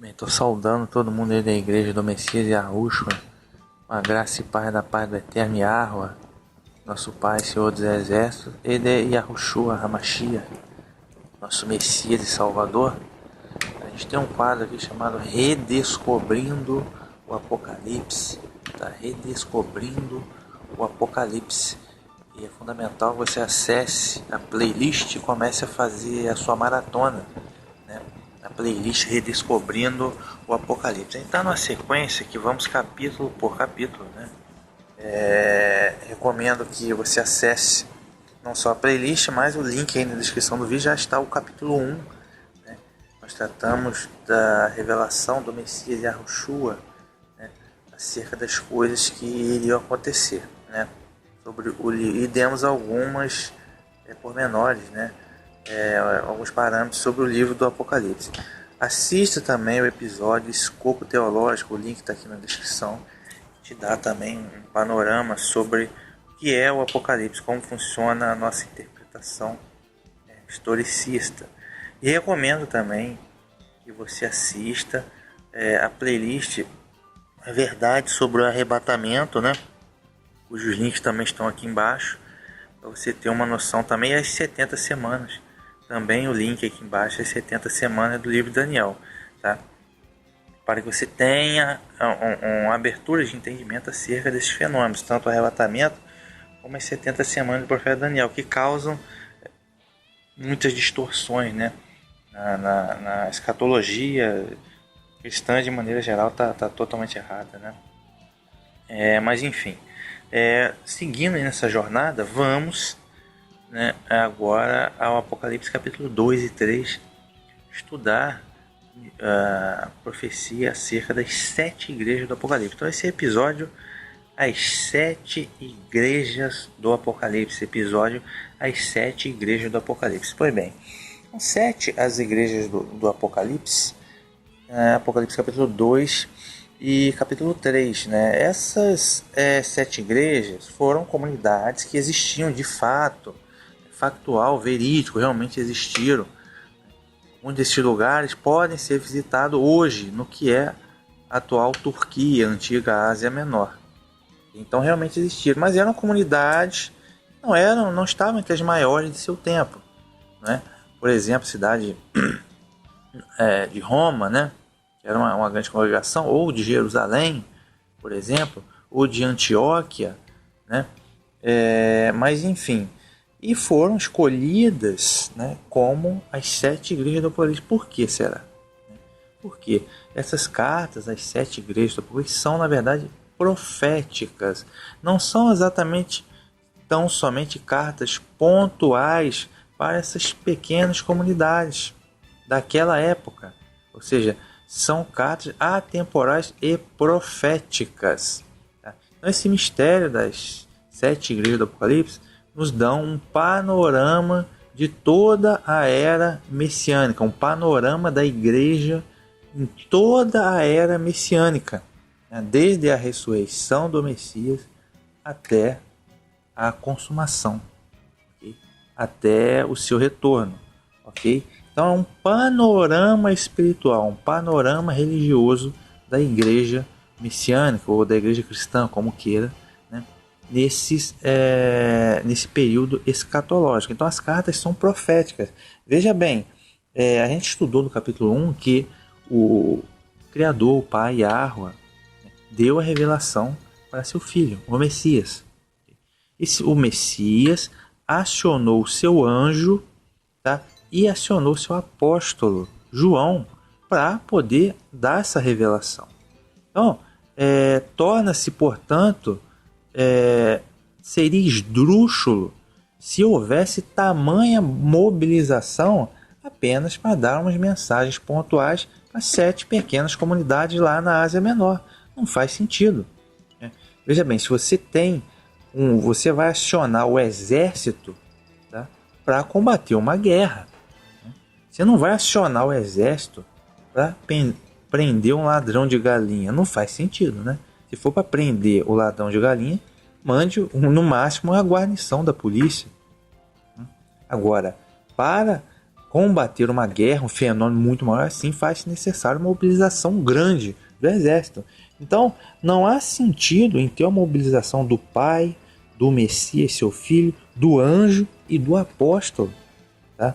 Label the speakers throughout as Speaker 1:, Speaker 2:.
Speaker 1: Estou saudando todo mundo aí da igreja do Messias e Yahushua, com a graça e paz do Eterno Yahuwah, nosso Pai, Senhor dos Exércitos, e de Yahushua Hamashia, nosso Messias e Salvador. A gente tem um quadro aqui chamado Redescobrindo o Apocalipse, tá? Redescobrindo o Apocalipse. E é fundamental que você acesse a playlist e comece a fazer a sua maratona, né? A playlist Redescobrindo o Apocalipse. Então, na sequência que vamos capítulo por capítulo, né? Recomendo que você acesse não só a playlist, mas o link aí na descrição do vídeo já está o capítulo 1. Né? Nós tratamos da revelação do Messias Yahushua, né? Acerca das coisas que iriam acontecer, né? E demos algumas pormenores, né? Alguns parâmetros sobre o livro do Apocalipse. Assista também o episódio Escopo Teológico, o link está aqui na descrição. Te dá também um panorama sobre o que é o Apocalipse, como funciona a nossa interpretação historicista. E recomendo também que você assista a playlist A Verdade sobre o Arrebatamento, né? Cujos links também estão aqui embaixo, para você ter uma noção também. As 70 semanas, também o link aqui embaixo, as 70 semanas do livro de Daniel, tá? Para que você tenha uma abertura de entendimento acerca desses fenômenos, tanto o arrebatamento como as 70 semanas do profeta Daniel, que causam muitas distorções, né? Na escatologia cristã, de maneira geral, tá totalmente errada, né? Mas enfim, seguindo nessa jornada, vamos, né, agora ao Apocalipse capítulo 2 e 3, estudar a profecia acerca das 7 igrejas do Apocalipse. Então esse episódio, as 7 igrejas do Apocalipse, as 7 igrejas do Apocalipse. Pois bem, são 7 as igrejas do Apocalipse, Apocalipse capítulo 2 e capítulo 3, né? Essas 7 igrejas foram comunidades que existiam de fato, factual, verídico, realmente existiram. Um desses lugares podem ser visitados hoje no que é a atual Turquia, antiga Ásia Menor. Então realmente existiram, mas eram comunidades, não estavam entre as maiores de seu tempo, né? Por exemplo, a cidade de Roma, né? Que era uma grande congregação, ou de Jerusalém, por exemplo, ou de Antioquia, né? Mas enfim, e foram escolhidas, né, como as 7 igrejas do Apocalipse. Por que será? Porque essas cartas, as 7 igrejas do Apocalipse, são na verdade proféticas. Não são exatamente tão somente cartas pontuais para essas pequenas comunidades daquela época. Ou seja, são cartas atemporais e proféticas. Tá? Então esse mistério das 7 igrejas do Apocalipse nos dão um panorama de toda a era messiânica, um panorama da igreja em toda a era messiânica, né? Desde a ressurreição do Messias até a consumação, okay? Até o seu retorno, ok? Então é um panorama espiritual, um panorama religioso da igreja messiânica ou da igreja cristã, como queira, né? Nesse período escatológico. Então as cartas são proféticas. Veja bem, a gente estudou no capítulo 1 que o Criador, o Pai Yahuwah, deu a revelação para seu filho, o Messias. O Messias acionou o seu anjo, tá? E acionou seu apóstolo, João, para poder dar essa revelação. Então, torna-se, portanto, seria esdrúxulo se houvesse tamanha mobilização apenas para dar umas mensagens pontuais para 7 pequenas comunidades lá na Ásia Menor. Não faz sentido. Né? Veja bem, se você você vai acionar o exército, tá, para combater uma guerra. Você não vai acionar o exército para prender um ladrão de galinha. Não faz sentido, né? Se for para prender o ladrão de galinha, mande no máximo a guarnição da polícia. Agora, para combater uma guerra, um fenômeno muito maior assim, faz necessário uma mobilização grande do exército. Então, não há sentido em ter uma mobilização do Pai, do Messias, seu Filho, do anjo e do apóstolo, tá?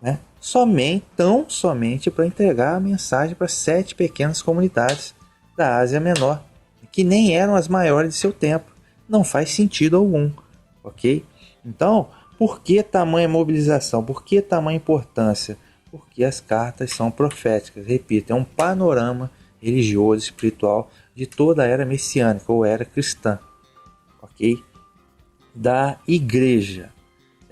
Speaker 1: Né? Somente para entregar a mensagem para 7 pequenas comunidades da Ásia Menor, que nem eram as maiores de seu tempo. Não faz sentido algum, ok? Então, por que tamanha mobilização? Por que tamanha importância? Porque as cartas são proféticas. Repito, é um panorama religioso, espiritual de toda a era messiânica ou era cristã, ok? Da igreja.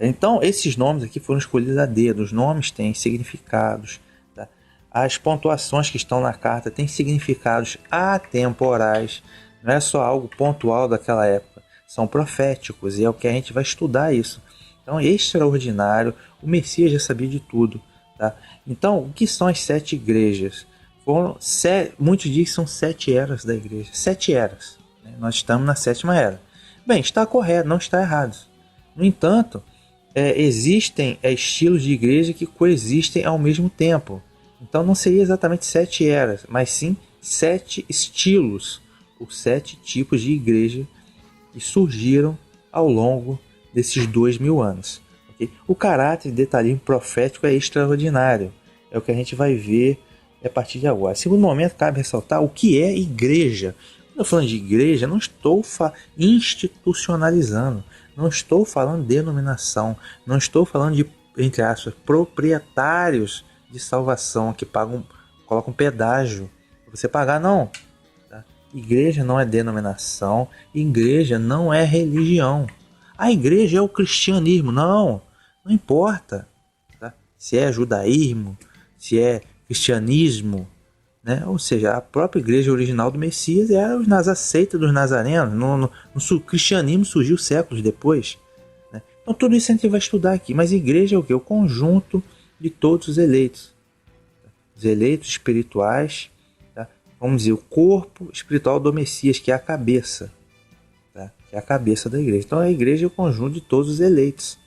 Speaker 1: Então, esses nomes aqui foram escolhidos a dedo. Os nomes têm significados. Tá? As pontuações que estão na carta têm significados atemporais. Não é só algo pontual daquela época. São proféticos e é o que a gente vai estudar isso. Então, é extraordinário. O Messias já sabia de tudo. Tá? Então, o que são as 7 igrejas? Muitos dizem que são 7 eras da igreja. 7 eras. Né? Nós estamos na 7ª era. Bem, está correto, não está errado. No entanto, existem estilos de igreja que coexistem ao mesmo tempo. Então não seria exatamente 7 eras, mas sim 7 estilos, ou 7 tipos de igreja que surgiram ao longo desses 2000 anos. Okay? O caráter de detalhismo profético é extraordinário. É o que a gente vai ver a partir de agora. Segundo momento, cabe ressaltar o que é igreja. Quando eu falo de igreja, não estou institucionalizando. Não estou falando de denominação, não estou falando de, entre aspas, proprietários de salvação que colocam pedágio para você pagar, não. Tá? Igreja não é denominação, igreja não é religião. A igreja é o cristianismo, não importa. Tá? Se é judaísmo, se é cristianismo, né? Ou seja, a própria igreja original do Messias era a seita dos nazarenos. O cristianismo surgiu séculos depois. Né? Então tudo isso a gente vai estudar aqui. Mas igreja é o quê? O conjunto de todos os eleitos. Tá? Os eleitos espirituais. Tá? Vamos dizer, o corpo espiritual do Messias, que é a cabeça. Tá? Que é a cabeça da igreja. Então a igreja é o conjunto de todos os eleitos.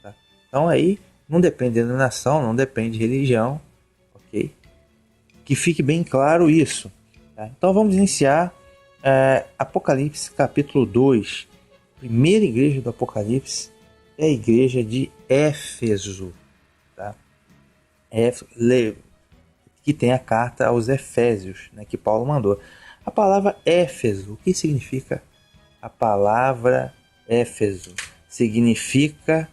Speaker 1: Tá? Então aí não depende de denominação, não depende de religião. Ok? Que fique bem claro isso. Tá? Então vamos iniciar Apocalipse capítulo 2. Primeira igreja do Apocalipse é a igreja de Éfeso. Tá? Que tem a carta aos Efésios, né, que Paulo mandou. A palavra Éfeso, o que significa a palavra Éfeso? Significa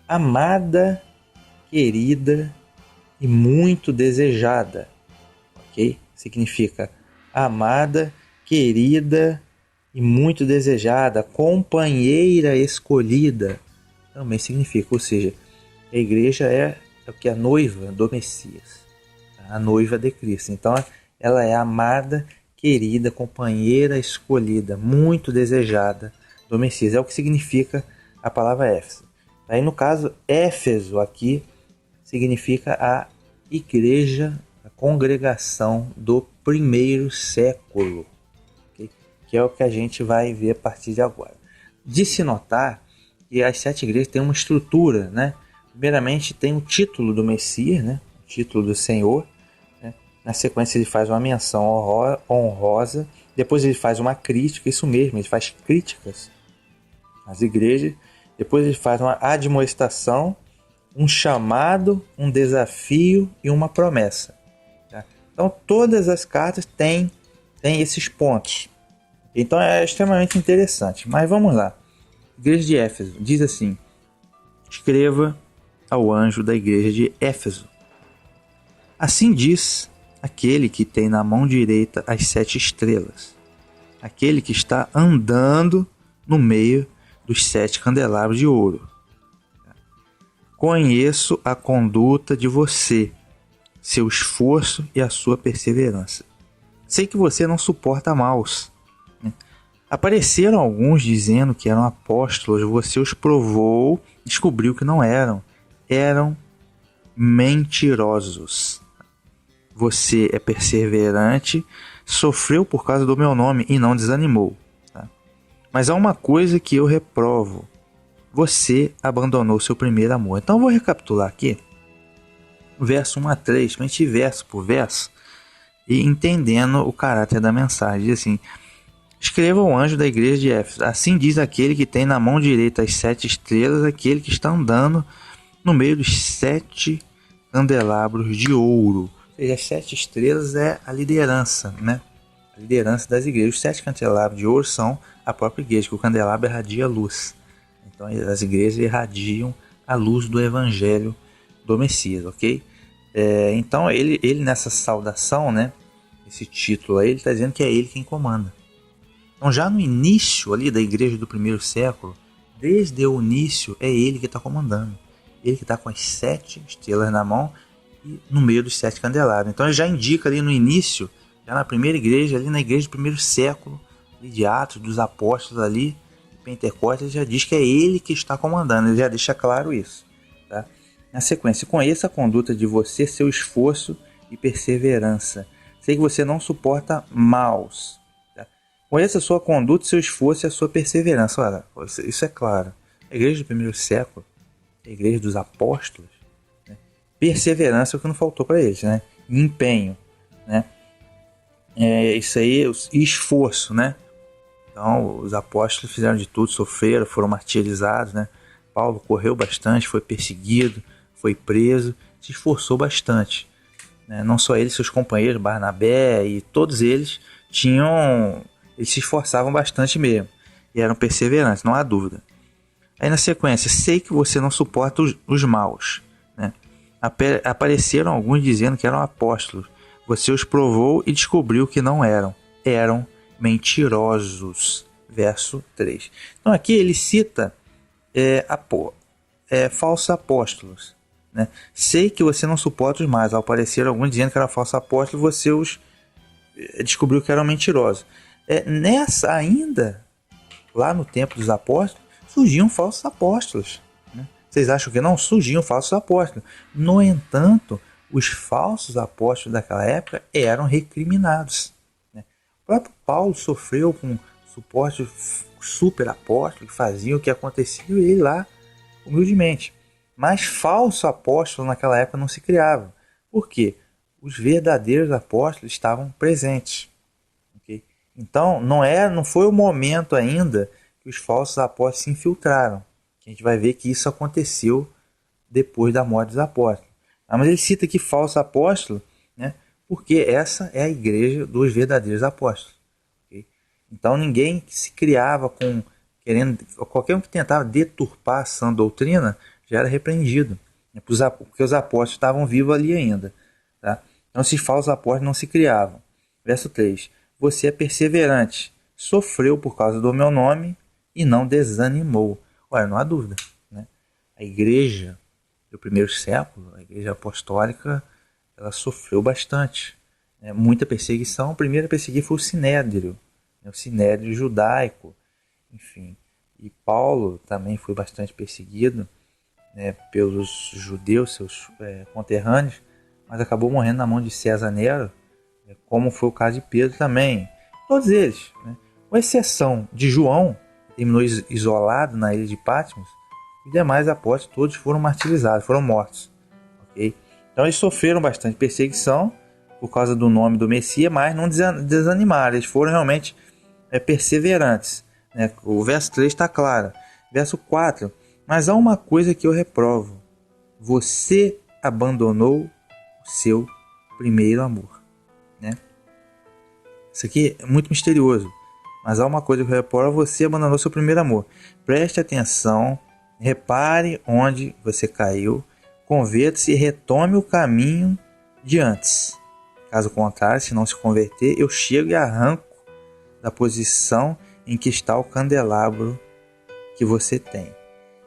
Speaker 1: amada, querida e muito desejada. Okay? Significa amada, querida e muito desejada, companheira escolhida, também significa, ou seja, a igreja é o que a noiva do Messias, a noiva de Cristo. Então ela é amada, querida, companheira escolhida, muito desejada do Messias. É o que significa a palavra Éfeso. Aí no caso, Éfeso aqui significa a igreja, a congregação do primeiro século, okay? Que é o que a gente vai ver a partir de agora. De se notar que as 7 igrejas têm uma estrutura, né? Primeiramente tem o título do Messias, né? O título do Senhor, né? Na sequência ele faz uma menção honrosa, depois ele faz uma crítica, isso mesmo, ele faz críticas às igrejas, depois ele faz uma admoestação, um chamado, um desafio e uma promessa. Tá? Então todas as cartas têm esses pontos. Então é extremamente interessante. Mas vamos lá. Igreja de Éfeso diz assim: escreva ao anjo da igreja de Éfeso. Assim diz aquele que tem na mão direita as 7 estrelas, aquele que está andando no meio dos 7 candelabros de ouro. Conheço a conduta de você, seu esforço e a sua perseverança. Sei que você não suporta maus. Apareceram alguns dizendo que eram apóstolos, você os provou, descobriu que não eram. Eram mentirosos. Você é perseverante, sofreu por causa do meu nome e não desanimou. Tá? Mas há uma coisa que eu reprovo. Você abandonou seu primeiro amor. Então eu vou recapitular aqui. verso 1 a 3, para a gente ir verso por verso e entendendo o caráter da mensagem. Diz assim: escreva ao anjo da igreja de Éfeso: assim diz aquele que tem na mão direita as 7 estrelas, aquele que está andando no meio dos 7 candelabros de ouro. Ou seja, as 7 estrelas é a liderança, né? A liderança das igrejas. Os 7 candelabros de ouro são a própria igreja, que o candelabro irradia a luz. Então as igrejas irradiam a luz do evangelho do Messias, ok? Então ele nessa saudação, né? Esse título aí, ele está dizendo que é ele quem comanda. Então já no início ali da igreja do primeiro século, desde o início é ele que está comandando. Ele que está com as 7 estrelas na mão e no meio dos 7 candelabros. Então ele já indica ali no início, já na primeira igreja, ali na igreja do primeiro século, ali de Atos, dos Apóstolos ali, Pentecostes, ele já diz que é ele que está comandando, ele já deixa claro isso. Tá? Na sequência: conheça a conduta de você, seu esforço e perseverança. Sei que você não suporta maus. Tá? Conheça a sua conduta, seu esforço e a sua perseverança. Olha, isso é claro. A igreja do primeiro século, a igreja dos apóstolos, né? Perseverança é o que não faltou para eles, né? Empenho, né? Isso aí, esforço, né? Então, os apóstolos fizeram de tudo, sofreram, foram martirizados, né? Paulo correu bastante, foi perseguido, foi preso, se esforçou bastante, né? Não só ele, seus companheiros, Barnabé e todos eles eles se esforçavam bastante mesmo e eram perseverantes, não há dúvida. Aí na sequência: sei que você não suporta os maus, né? Apareceram alguns dizendo que eram apóstolos. Você os provou e descobriu que não eram. Eram mentirosos. Verso 3. Então aqui ele cita falsos apóstolos, né? Sei que você não suporta os maus. Ao aparecer alguns dizendo que era falso apóstolo, você os descobriu que eram mentirosos. Nessa ainda, lá no tempo dos apóstolos, surgiam falsos apóstolos, né? Vocês acham que não? Surgiam falsos apóstolos. No entanto, os falsos apóstolos daquela época eram recriminados, né? O próprio Paulo sofreu com supostos super apóstolos que faziam o que acontecia e ele lá, humildemente. Mas falso apóstolo naquela época não se criava. Por quê? Os verdadeiros apóstolos estavam presentes. Okay? Então, não foi o momento ainda que os falsos apóstolos se infiltraram. A gente vai ver que isso aconteceu depois da morte dos apóstolos. Mas ele cita aqui falso apóstolo, né, porque essa é a igreja dos verdadeiros apóstolos. Okay? Então ninguém se criava qualquer um que tentava deturpar a sã doutrina já era repreendido, né, porque os apóstolos estavam vivos ali ainda. Tá? Então esses falsos apóstolos não se criavam. Verso 3. Você é perseverante, sofreu por causa do meu nome e não desanimou. Olha, não há dúvida, né? A igreja do primeiro século, a igreja apostólica, ela sofreu bastante, né? Muita perseguição. A primeira a perseguir foi o Sinédrio, né? O Sinédrio judaico, enfim. E Paulo também foi bastante perseguido, né, pelos judeus, seus conterrâneos, mas acabou morrendo na mão de César Nero, como foi o caso de Pedro também. Todos eles, né? Com exceção de João, que terminou isolado na ilha de Patmos, os demais apóstolos todos foram martirizados, foram mortos. Okay? Então eles sofreram bastante perseguição por causa do nome do Messias, mas não desanimaram, eles foram realmente perseverantes, né? O verso 3 está claro. Verso 4: mas há uma coisa que eu reprovo: você abandonou o seu primeiro amor. Né? Isso aqui é muito misterioso. Mas há uma coisa que eu reprovo: você abandonou seu primeiro amor. Preste atenção, repare onde você caiu, converta-se e retome o caminho de antes. Caso contrário, se não se converter, eu chego e arranco da posição em que está o candelabro que você tem.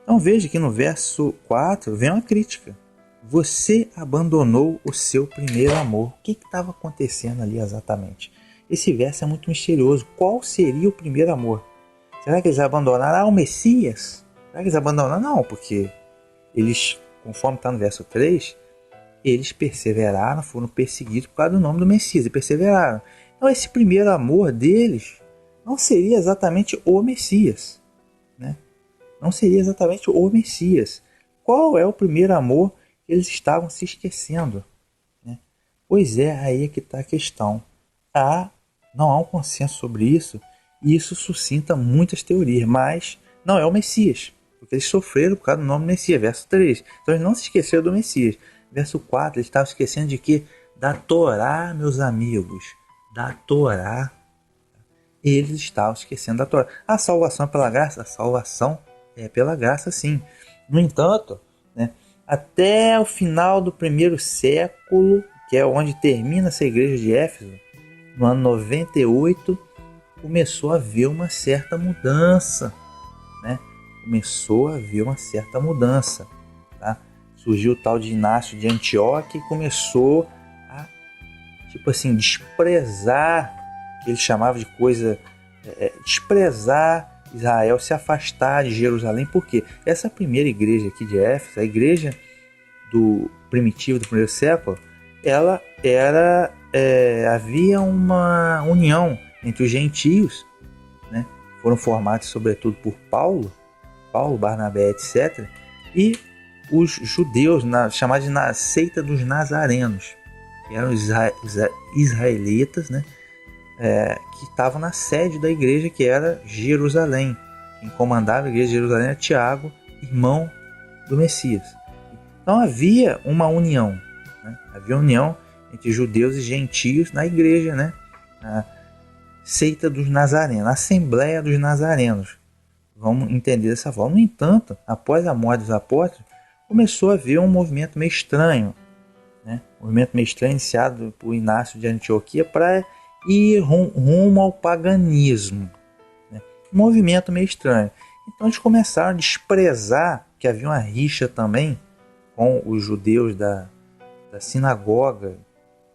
Speaker 1: Então veja que no verso 4 vem uma crítica. Você abandonou o seu primeiro amor. O que estava acontecendo ali exatamente? Esse verso é muito misterioso. Qual seria o primeiro amor? Será que eles abandonaram o Messias? Será que eles abandonaram? Não, porque eles, conforme está no verso 3, eles perseveraram, foram perseguidos por causa do nome do Messias e perseveraram. Então esse primeiro amor deles não seria exatamente o Messias, né? Não seria exatamente o Messias. Qual é o primeiro amor Eles estavam se esquecendo, né? Pois é, aí é que está a questão. Não há um consenso sobre isso, e isso suscita muitas teorias, mas não é o Messias, porque eles sofreram por causa do nome Messias, verso 3. Então eles não se esqueceram do Messias. Verso 4, eles estavam esquecendo de quê? Da Torá, meus amigos, da Torá. Eles estavam esquecendo da Torá. A salvação é pela graça? A salvação é pela graça, sim. No entanto, né, até o final do primeiro século, que é onde termina essa igreja de Éfeso, no ano 98, começou a haver uma certa mudança, né? Começou a haver uma certa mudança, tá? Surgiu o tal de Inácio de Antioquia e começou a, tipo assim, desprezar, que ele chamava de coisa, desprezar Israel, se afastar de Jerusalém. Por quê? Essa primeira igreja aqui de Éfeso, a igreja do primitivo do primeiro século, ela era havia uma união entre os gentios, né, foram formados sobretudo por Paulo, Barnabé, etc., e os judeus, chamados de seita dos nazarenos, que eram os israelitas, né, que estavam na sede da igreja, que era Jerusalém. Quem comandava a igreja de Jerusalém era Tiago, irmão do Messias. Então havia uma união, né? Havia união entre judeus e gentios na igreja, né? A seita dos nazarenos, a Assembleia dos Nazarenos. Vamos entender dessa forma. No entanto, após a morte dos apóstolos, começou a haver um movimento meio estranho, né? Um movimento meio estranho iniciado por Inácio de Antioquia para ir rumo ao paganismo, né? Um movimento meio estranho. Então eles começaram a desprezar, que havia uma rixa também com os judeus da sinagoga,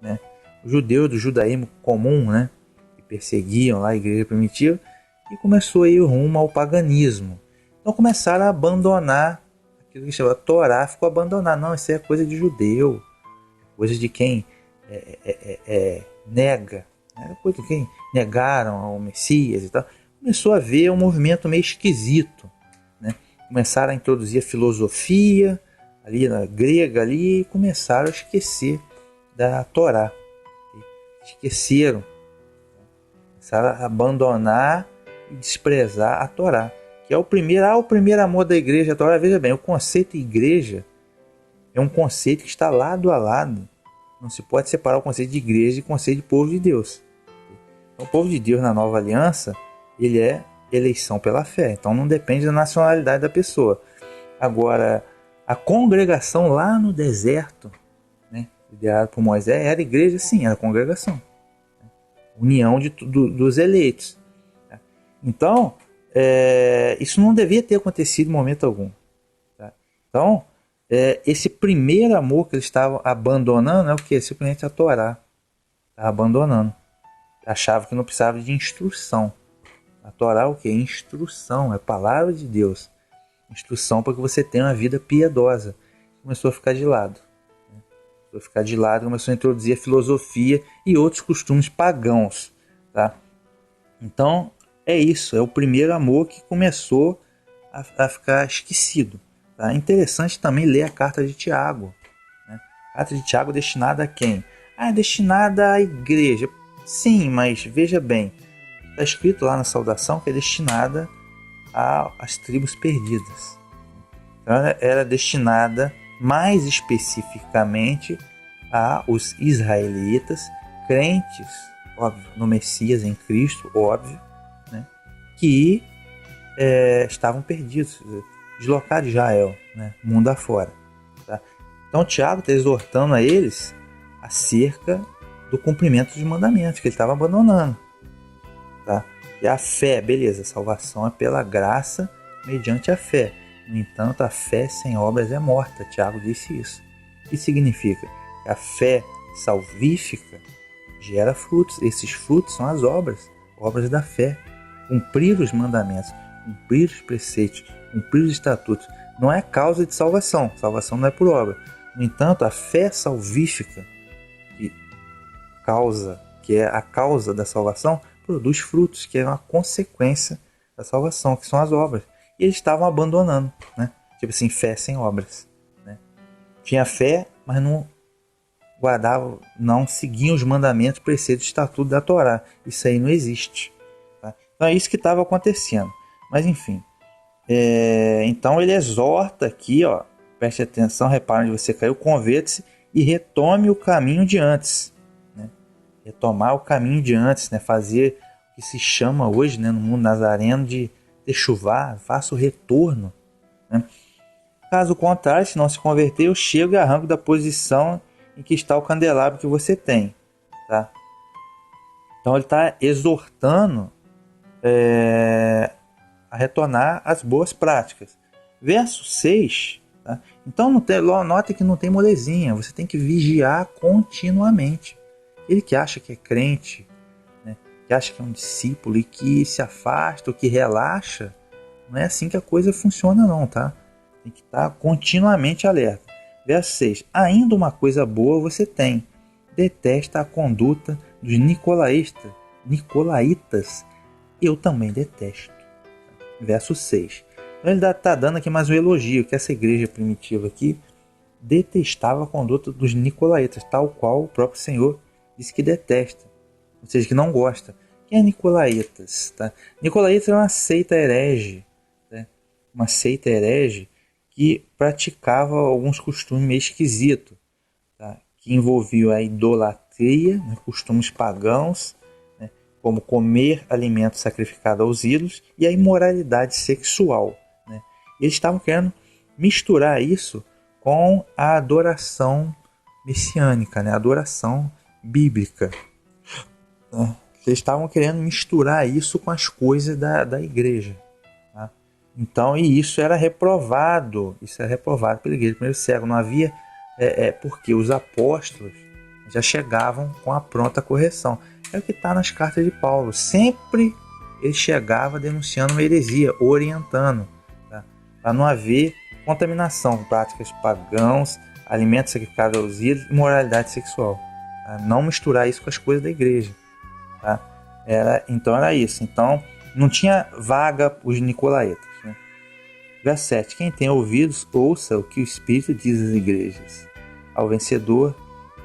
Speaker 1: né? Os judeus do judaísmo comum, né? Que perseguiam lá a igreja primitiva, e começou a ir rumo ao paganismo. Então começaram a abandonar aquilo que chama Torá, ficou abandonado. Não, isso é coisa de judeu, coisa de quem nega, né? Coisa de quem negaram ao Messias e tal. Começou a haver um movimento meio esquisito, né? Começaram a introduzir a filosofia ali na grega ali, e começaram a esquecer da Torá. Esqueceram, começaram a abandonar e desprezar a Torá, que é o primeiro amor da igreja, a Torá. Veja bem, o conceito de igreja é um conceito que está lado a lado. Não se pode separar o conceito de igreja e o conceito de povo de Deus. Então, o povo de Deus na nova aliança, ele é eleição pela fé, então não depende da nacionalidade da pessoa. Agora, a congregação lá no deserto, né, liderada por Moisés, era igreja, sim, era congregação, união dos eleitos. Então, isso não devia ter acontecido em momento algum, tá? Então, esse primeiro amor que eles estavam abandonando é o que? Simplesmente a Torá. Estava abandonando. Achava que não precisava de instrução. A Torá é o que? Instrução, é a palavra de Deus. Instrução para que você tenha uma vida piedosa. Começou a ficar de lado. Começou a introduzir a filosofia e outros costumes pagãos, tá? Então, é isso. É o primeiro amor que começou a ficar esquecido. Tá? É interessante também ler a carta de Tiago, né? A carta de Tiago destinada a quem? É destinada à igreja. Sim, mas veja bem. Está escrito lá na saudação que é destinada às tribos perdidas. Então, ela era destinada mais especificamente aos israelitas, crentes, óbvio, no Messias, em Cristo, óbvio, né, que estavam perdidos, deslocados de Israel, né, mundo afora. Tá? Então Tiago está exortando a eles acerca do cumprimento dos mandamentos, que ele estava abandonando. Tá? E a fé, beleza, a salvação é pela graça mediante a fé. No entanto, a fé sem obras é morta. Tiago disse isso. O que significa? Que a fé salvífica gera frutos. Esses frutos são as obras da fé. Cumprir os mandamentos, cumprir os preceitos, cumprir os estatutos. Não é causa de salvação. Salvação não é por obra. No entanto, a fé salvífica, que é a causa da salvação, produz frutos, que é uma consequência da salvação, que são as obras. E eles estavam abandonando, né? Tipo assim, fé sem obras, né? tinha fé, mas não guardavam, não seguiam os mandamentos, preceitos, estatutos da Torá. Isso aí não existe. Tá? Então é isso que estava acontecendo. Mas enfim. Então ele exorta aqui, ó, preste atenção, repare onde você caiu, converta-se e retome o caminho de antes. Né? Retomar o caminho de antes, né? Fazer o que se chama hoje, né, no mundo nazareno de techuvá, faça o retorno. Né? Caso contrário, se não se converter, eu chego e arranco da posição em que está o candelabro que você tem. Tá? Então ele está exortando a retornar às boas práticas. Verso 6. Tá? Então nota que não tem molezinha, você tem que vigiar continuamente. Ele que acha que é crente, né, que acha que é um discípulo e que se afasta ou que relaxa, não é assim que a coisa funciona não, tá? Tem que estar continuamente alerta. Verso 6. Ainda uma coisa boa você tem. Detesta a conduta dos nicolaítas. Eu também detesto. Verso 6. Então ele está dando aqui mais um elogio, que essa igreja primitiva aqui detestava a conduta dos nicolaítas, tal qual o próprio Senhor disse que detesta, ou seja, que não gosta. Quem é nicolaítas? Tá? Nicolaítas é uma seita herege, né? Uma seita herege que praticava alguns costumes meio esquisitos, tá? Que envolviam a idolatria, né? Costumes pagãos, né? Como comer alimentos sacrificados aos ídolos, e a imoralidade sexual. Né? Eles estavam querendo misturar isso com a adoração messiânica, né? A adoração bíblica. Né? Eles estavam querendo misturar isso com as coisas da igreja. Tá? Então, e isso era reprovado pela igreja do primeiro século. Não havia, porque os apóstolos já chegavam com a pronta correção. É o que está nas cartas de Paulo. Sempre ele chegava denunciando uma heresia, orientando, tá? Para não haver contaminação, práticas pagãos, alimentos sacrificados aos ídolos e moralidade sexual. Tá? Não misturar isso com as coisas da igreja. Tá? Então era isso. Então não tinha vaga para os nicolaítas. Né? Verso 7. Quem tem ouvidos, ouça o que o Espírito diz às igrejas. Ao vencedor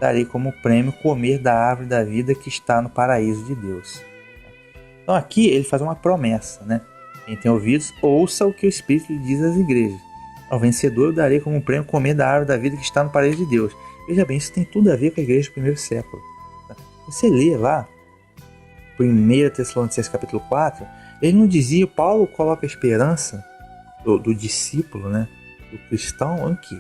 Speaker 1: darei como prêmio comer da árvore da vida que está no paraíso de Deus. Então aqui ele faz uma promessa. Né? Quem tem ouvidos, ouça o que o Espírito diz às igrejas. Ao vencedor eu darei como prêmio comer da árvore da vida que está no paraíso de Deus. Veja bem, isso tem tudo a ver com a igreja do primeiro século. Tá? Você lê lá 1 Tessalonicenses capítulo 4, ele não dizia, Paulo coloca a esperança do discípulo, né, do cristão, em que?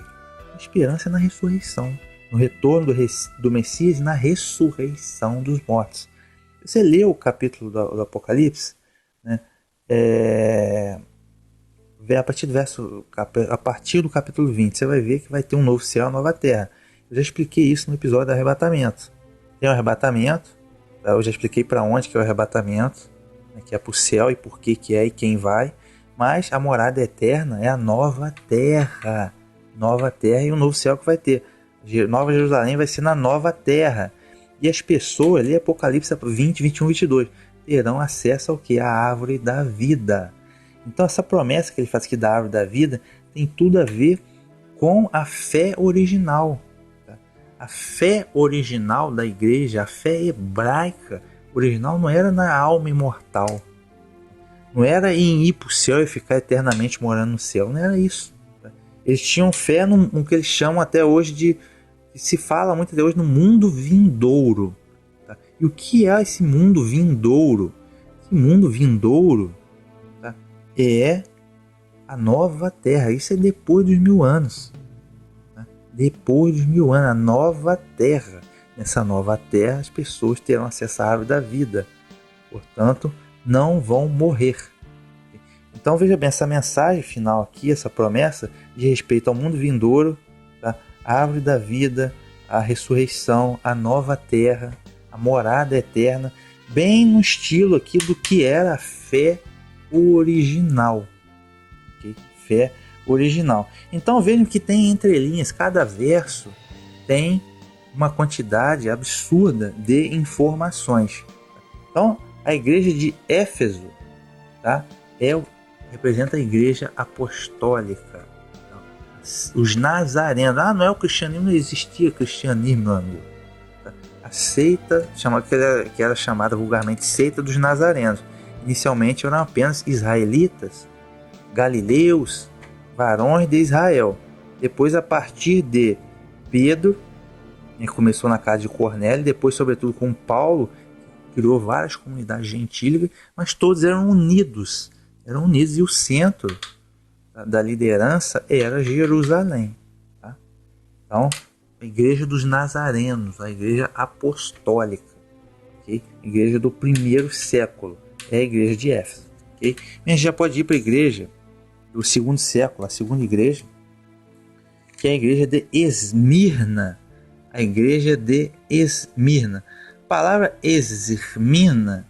Speaker 1: A esperança é na ressurreição, no retorno do Messias e na ressurreição dos mortos. Você lê o capítulo do Apocalipse, né, a partir do capítulo 20, você vai ver que vai ter um novo céu, uma nova terra. Eu já expliquei isso no episódio do arrebatamento. Tem o arrebatamento, eu já expliquei para onde que é o arrebatamento, né, que é para o céu e por que é e quem vai. Mas a morada eterna é a nova terra e o novo céu que vai ter. Nova Jerusalém vai ser na nova terra. E as pessoas, ali Apocalipse 20, 21, 22, terão acesso ao que? A árvore da vida. Então essa promessa que ele faz aqui da árvore da vida tem tudo a ver com a fé original. A fé original da igreja, a fé hebraica original, não era na alma imortal. Não era em ir para o céu e ficar eternamente morando no céu. Não era isso. Eles tinham fé no que eles chamam até hoje de... Se fala muito até hoje no mundo vindouro. Tá? E o que é esse mundo vindouro? Esse mundo vindouro, tá, é a nova terra. Isso é depois dos 1000 anos. Depois dos 1000 anos, a nova terra. Nessa nova terra, as pessoas terão acesso à árvore da vida. Portanto, não vão morrer. Então, veja bem, essa mensagem final aqui, essa promessa de respeito ao mundo vindouro, tá? A árvore da vida, a ressurreição, a nova terra, a morada eterna, bem no estilo aqui do que era a fé original. Okay? Fé original. Então vejam que tem entrelinhas, cada verso tem uma quantidade absurda de informações. Então a igreja de Éfeso, tá, representa a igreja apostólica, então, a os nazarenos. Não é o cristianismo, não existia cristianismo, meu amigo. A seita, que era chamada vulgarmente seita dos nazarenos. Inicialmente eram apenas israelitas, galileus, varões de Israel. Depois, a partir de Pedro, começou na casa de Cornélio, depois, sobretudo, com Paulo, criou várias comunidades gentílicas, mas todos eram unidos, e o centro da liderança era Jerusalém. Tá? Então, a igreja dos nazarenos, a igreja apostólica, okay? A igreja do primeiro século, é a igreja de Éfeso. Okay? A gente já pode ir para a igreja do segundo século, a segunda igreja, que é a igreja de Esmirna. A igreja de Esmirna. A palavra Esmirna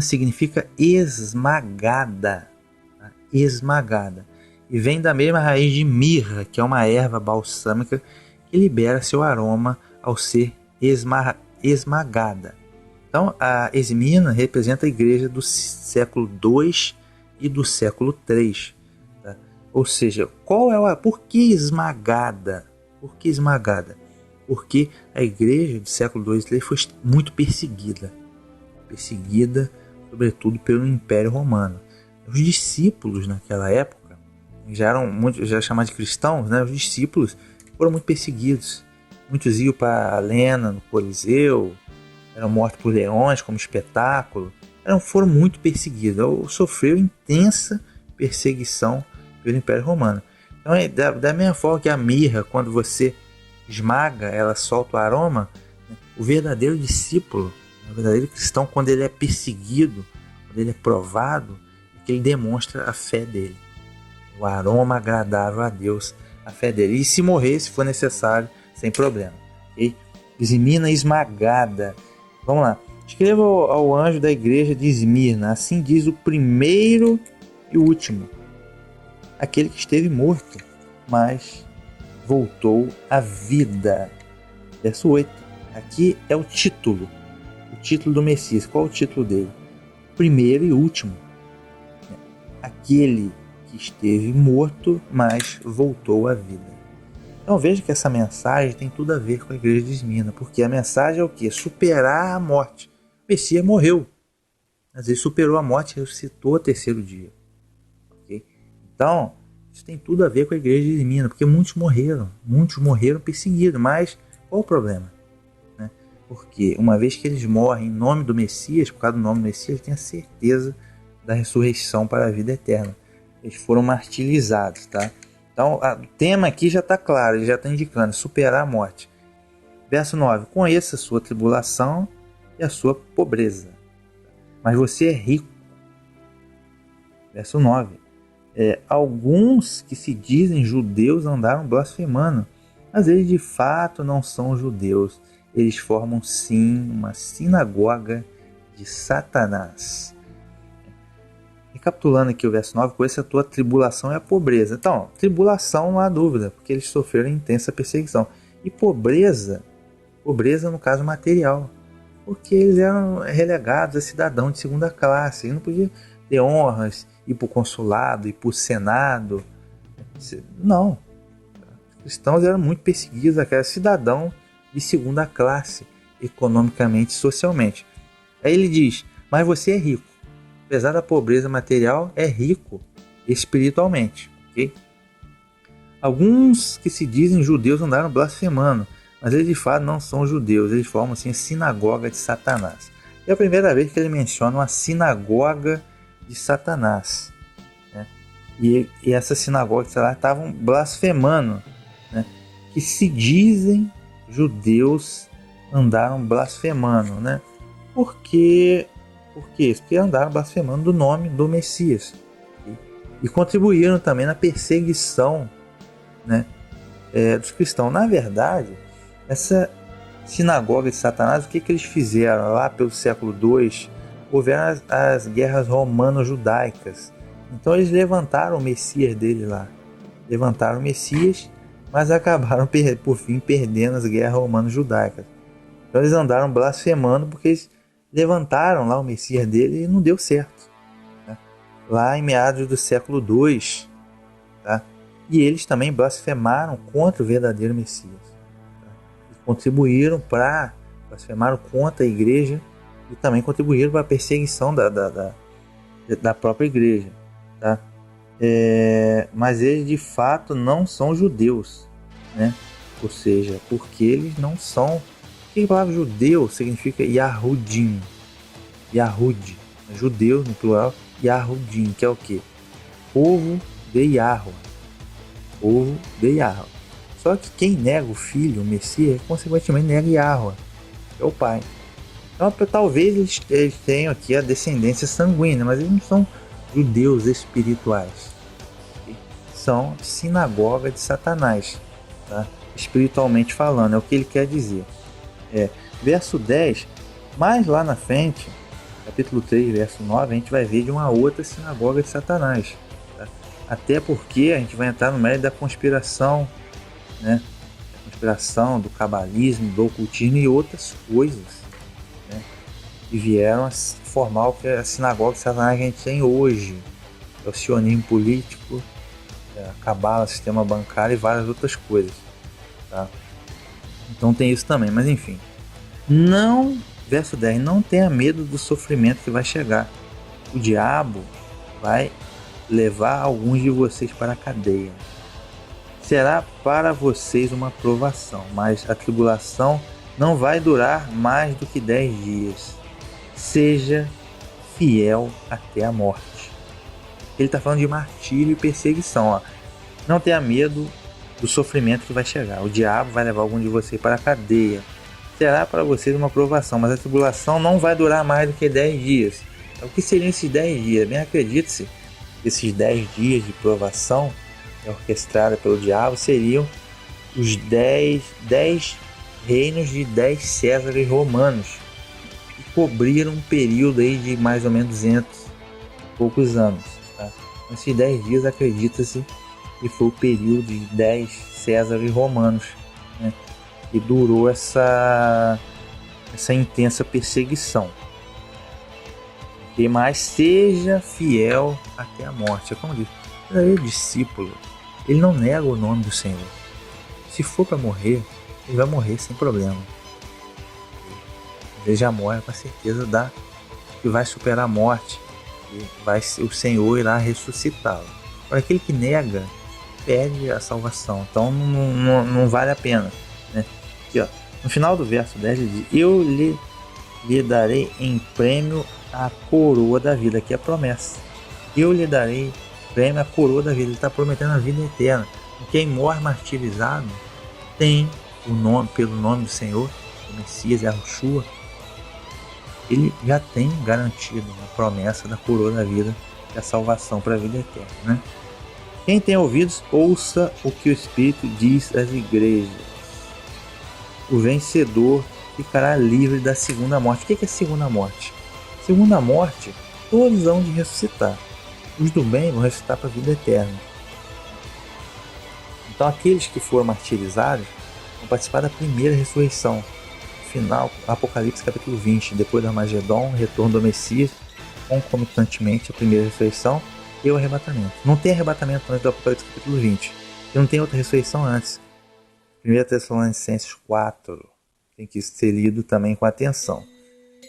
Speaker 1: significa esmagada. Tá? Esmagada. E vem da mesma raiz de mirra, que é uma erva balsâmica que libera seu aroma ao ser esmagada. Então, a Esmirna representa a igreja do século II e do século III. Tá? Ou seja, por que esmagada? Por que esmagada? Porque a igreja do século II e III foi muito perseguida. Sobretudo pelo Império Romano. Os discípulos naquela época já chamados de cristãos, né? Os discípulos foram muito perseguidos. Muitos iam para Helena, no Coliseu, eram mortos por leões como espetáculo, foram muito perseguidos, sofreu intensa perseguição pelo Império Romano. Então, da mesma forma que a mirra, quando você esmaga, ela solta o aroma, né? O verdadeiro discípulo, o verdadeiro cristão, quando ele é perseguido, quando ele é provado, é que ele demonstra a fé dele, o aroma agradável a Deus, a fé dele. E se morrer, se for necessário, sem problema. Okay? Esmirna esmagada. Vamos lá. Escreva ao anjo da igreja de Esmirna: assim diz o primeiro e o último, aquele que esteve morto, mas voltou à vida. Verso 8. Aqui é o título do Messias. Qual é o título dele? Primeiro e último. Aquele que esteve morto, mas voltou à vida. Então veja que essa mensagem tem tudo a ver com a igreja de Esmirna, porque a mensagem é o quê? Superar a morte. O Messias morreu, mas ele superou a morte e ressuscitou ao terceiro dia. Okay? Então, isso tem tudo a ver com a igreja de Esmirna, porque muitos morreram perseguidos, mas qual o problema? Né? Porque uma vez que eles morrem em nome do Messias, por causa do nome do Messias, eles têm a certeza da ressurreição para a vida eterna. Eles foram martirizados, tá? Então, o tema aqui já está claro, ele já está indicando superar a morte. Verso 9: conheça a sua tribulação e a sua pobreza, mas você é rico. Verso 9: alguns que se dizem judeus andaram blasfemando, mas eles de fato não são judeus. Eles formam sim uma sinagoga de Satanás. Recapitulando aqui o verso 9, conheça a tua tribulação e a pobreza. Então, tribulação não há dúvida, porque eles sofreram intensa perseguição. E pobreza no caso material, porque eles eram relegados a cidadão de segunda classe. Eles não podiam ter honras, ir para o consulado, ir para o senado. Não. Os cristãos eram muito perseguidos, aquele cidadão de segunda classe, economicamente e socialmente. Aí ele diz, mas você é rico. Apesar da pobreza material, é rico espiritualmente. Okay? Alguns que se dizem judeus andaram blasfemando, mas eles de fato não são judeus, eles formam assim a sinagoga de Satanás. É a primeira vez que ele menciona uma sinagoga de Satanás. Né? E essa sinagoga de Satanás estavam blasfemando, né? Que se dizem judeus andaram blasfemando. Né? Por quê? Porque andaram blasfemando do nome do Messias. E contribuíram também na perseguição, né, dos cristãos. Na verdade, essa sinagoga de Satanás, o que eles fizeram lá pelo século II? Houveram as guerras romano-judaicas. Então eles levantaram o Messias dele lá. Levantaram o Messias, mas acabaram por fim perdendo as guerras romano-judaicas. Então eles andaram blasfemando porque eles levantaram lá o Messias dele e não deu certo. Né? Lá em meados do século II, tá? E eles também blasfemaram contra o verdadeiro Messias. Tá? E contribuíram para blasfemaram contra a igreja e também contribuíram para a perseguição da própria igreja. Tá? Mas eles de fato não são judeus, né? Ou seja, porque eles não são. O que a palavra judeu significa Yahudim? Yahud, judeu no plural, Yahudim, que é o que? Povo de Yahweh. Povo de Yahweh. Só que quem nega o filho, o Messias, consequentemente nega Yahweh, que é o pai. Então talvez eles tenham aqui a descendência sanguínea, mas eles não são judeus espirituais. São sinagoga de Satanás, tá? Espiritualmente falando, é o que ele quer dizer. Verso 10, mais lá na frente, capítulo 3, verso 9, a gente vai ver de uma outra sinagoga de Satanás. Tá? Até porque a gente vai entrar no mérito da conspiração, né? Da conspiração, do cabalismo, do ocultismo e outras coisas, né? Que vieram a formar o que é a sinagoga de Satanás que a gente tem hoje. É o sionismo político, a cabala, sistema bancário e várias outras coisas. Tá? Então tem isso também, mas enfim. Verso 10, não tenha medo do sofrimento que vai chegar. O diabo vai levar alguns de vocês para a cadeia. Será para vocês uma provação, mas a tribulação não vai durar mais do que 10 dias. Seja fiel até a morte. Ele está falando de martírio e perseguição. Ó. Não tenha medo do sofrimento que vai chegar. O diabo vai levar algum de vocês para a cadeia. Será para vocês uma provação, mas a tribulação não vai durar mais do que 10 dias. O que seriam esses 10 dias? Bem, acredite-se, esses 10 dias de provação orquestrada pelo diabo seriam os 10 reinos de 10 Césares romanos, que cobriram um período aí de mais ou menos 200 e poucos anos. Tá? Esses 10 dias, acredita-se, que foi o período de 10 Césares romanos, né? E durou essa intensa perseguição. E mais seja fiel até a morte. É como diz, ele é discípulo, ele não nega o nome do Senhor. Se for para morrer, ele vai morrer sem problema. Ele já morre com a certeza que vai superar a morte. E o Senhor irá ressuscitá-lo. Para aquele que nega, perde a salvação. Então não vale a pena, né? Aqui, ó, no final do verso 10 ele diz: eu lhe darei em prêmio a coroa da vida. Aqui é a promessa. Eu lhe darei prêmio a coroa da vida. Ele está prometendo a vida eterna. Quem morre martirizado tem o nome, pelo nome do Senhor, o Messias, Yahushua. Ele já tem garantido a promessa da coroa da vida e a salvação para a vida eterna, né? Quem tem ouvidos, ouça o que o Espírito diz às igrejas. O vencedor ficará livre da segunda morte. O que é a segunda morte? Segunda morte, todos vão de ressuscitar. Os do bem vão ressuscitar para a vida eterna. Então aqueles que foram martirizados vão participar da primeira ressurreição. Final, Apocalipse capítulo 20, depois do Armagedon, retorno do Messias, concomitantemente a primeira ressurreição e o arrebatamento. Não tem arrebatamento antes do Apocalipse capítulo 20. E não tem outra ressurreição antes. 1 Tessalonicenses 4. Tem que ser lido também com atenção.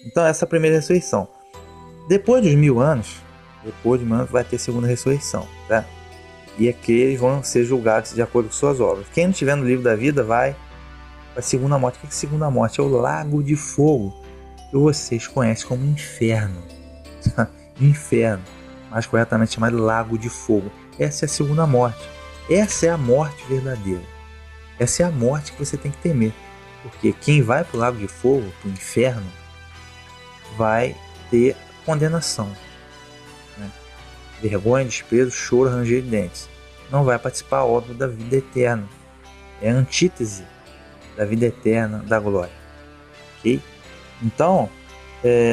Speaker 1: Então essa é a primeira ressurreição. Depois dos 1000 anos, vai ter a segunda ressurreição. Tá? E aqueles vão ser julgados de acordo com suas obras. Quem não estiver no livro da vida vai para a segunda morte. O que é a segunda morte? É o lago de fogo, que vocês conhecem como inferno. Inferno, mais corretamente chamado lago de fogo. Essa é a segunda morte. Essa é a morte verdadeira. Essa é a morte que você tem que temer. Porque quem vai para o lago de fogo, para o inferno, vai ter condenação. Né? Vergonha, desprezo, choro, ranger de dentes. Não vai participar, óbvio, da vida eterna. É a antítese da vida eterna, da glória. Ok? Então,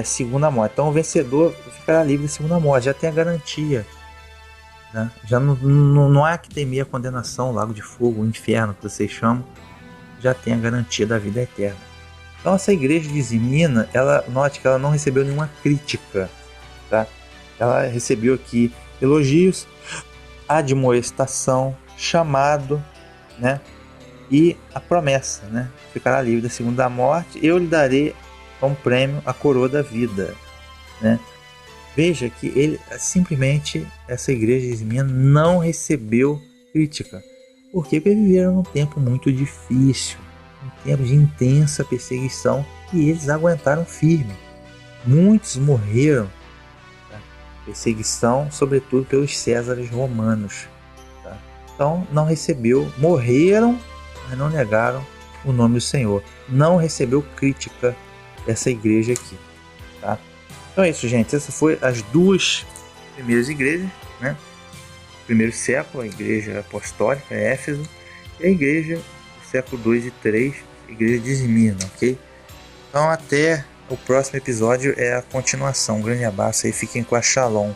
Speaker 1: segunda morte. Então o vencedor ficará livre da segunda morte. Já tem a garantia. Né? Já não há que temer a condenação, o lago de fogo, o inferno que vocês chamam, já tem a garantia da vida eterna. Então essa igreja de Esmirna, note que ela não recebeu nenhuma crítica, tá? Ela recebeu aqui elogios, admoestação, chamado, né? E a promessa, né? Ficará livre da segunda morte. Eu lhe darei como prêmio a coroa da vida, né? Veja que ele simplesmente, essa igreja de Esmirna não recebeu crítica. Por quê? Porque viveram num tempo muito difícil, um tempo de intensa perseguição, e eles aguentaram firme. Muitos morreram, tá? Perseguição, sobretudo pelos Césares romanos. Tá? Então não recebeu, morreram, mas não negaram o nome do Senhor. Não recebeu crítica dessa igreja aqui. Tá? Então é isso, gente. Essas foram as duas primeiras igrejas, né? Primeiro século, a igreja apostólica, Éfeso, e a igreja do século 2 e 3, a igreja de Esmirna, ok? Então até o próximo episódio é a continuação. Um grande abraço aí, fiquem com a Shalom.